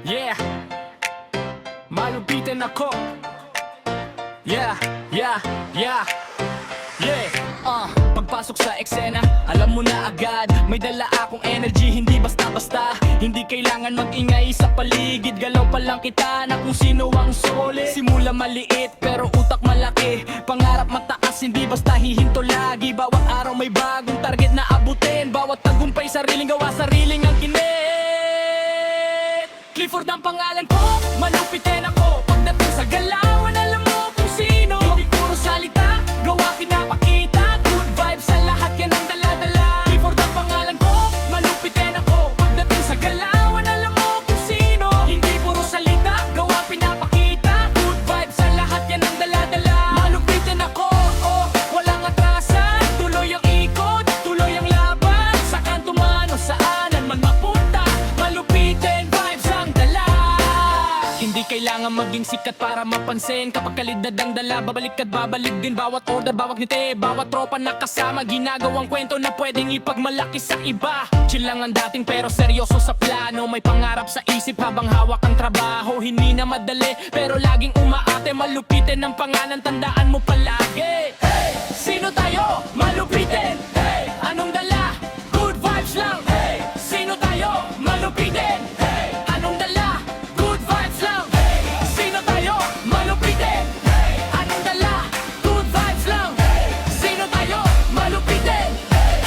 Yeah, malupitin ako. Yeah, yeah, yeah, yeah. Pagpasok sa eksena, alam mo na agad may dala akong energy, hindi basta-basta. Hindi kailangan mag-ingay sa paligid, galaw pa lang kita na kung sino ang solid. Simula maliit pero utak malaki, pangarap mataas, hindi basta hihinto lagi. Bawat araw may bagong target na abutin, bawat tagumpay sariling gawa, sariling ang kinit. Clifford ang pangalan ko, malupitin ako. Pagdating sa galawan, alam mo kung sino. Hindi puro salita, gawa pinapakita. Good vibes sa lahat, yan ang dala-dala. Clifford ang pangalan ko, malupitin ako. Pagdating sa galawan, alam mo kung sino. Hindi puro salita, gawa pinapakita. Good vibes sa lahat, yan ang dala-dala. Malupitin ako, oh, walang atrasan. Tuloy ang ikot, tuloy ang laban. Sa kanto man o saanan man mapunta, malupitin vibes ang dala. Hindi kailangan maging sikat para mapansin. Kapag kalidad ang dala, babalik at babalik din. Bawat order, bawat ngiti, bawat tropa nakasama, ginagawang kwento na pwedeng ipagmalaki sa iba. Chill lang ang dating pero seryoso sa plano. May pangarap sa isip habang hawak ang trabaho. Hindi na madali pero laging umaate. Malupitin ang pangalan, tandaan mo palagi. Hey! Sino tayo? Malupitin. Hey! Anong dala? Good vibes lang. Hey! Sino tayo? Malupitin. Hey! Anong dala? Good vibes lang. Hey! Sino tayo? Malupitin. Hey! Anong dala? Good vibes lang. Hey! Sino tayo? Malupitin. Hey!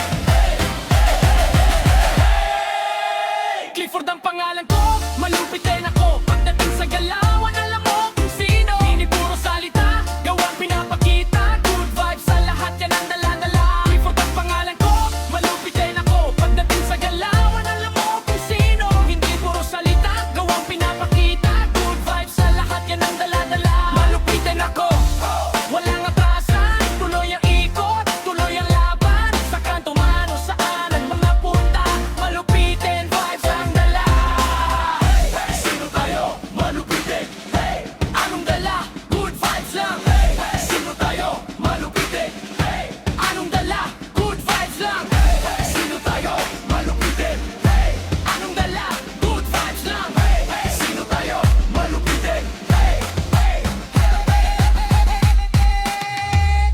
Clifford ang pangalan ko, malupitin ako. Pagdating sa galawan, alam mo kung sino. Hindi puro salita, gawang pinapakita. Good vibes sa lahat, yan ang dala-dala. Clifford ang pangalan ko, malupitin ako. Pagdating sa galawan, alam mo kung sino. Hindi puro salita, gawang pinapakita. Good vibes sa lahat, yan ang dala-dala. Malupitin ako, walang atrasan. Tuloy ang ikot, tuloy ang laban. Sa kanto man o saanan mga punta, malupitin vibes ang dala. Sino tayo? Malupitin. Hey! Anong dala? Good vibes lang. Hey! Sino tayo? Malupitin. Hey! Anong dala? Good vibes lang. Hey! Sino tayo? Malupitin. Hey! Anong dala? Good vibes lang. Hey! Sino tayo? Malupitin. Hey!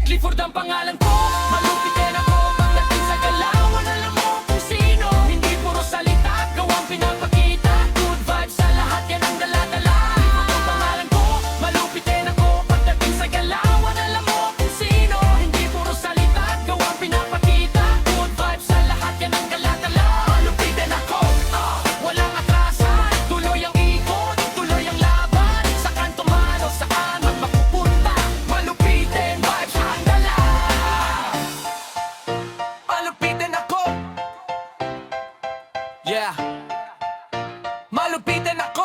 Clifford ang pangalan ko, malupitin ako. Pagdating sa galawan, alam mo kung sino. Hindi puro salita, gawang pinapakita. Good vibes sa lahat, yan ang dala-dala. Clifford ang pangalan ko, malupitin ako. Pagdating sa galawan, alam mo kung sino. Hindi puro salita, gawang pinapakita. Good vibes sa lahat, yan ang dala-dala. Malupitin ako, walang atrasan. Tuloy ang ikot, tuloy ang laban. Sa kanto man o saan man mapupunta, malupitin vibes ang dala. Malupitin ako. Yeah. Malupitin ako.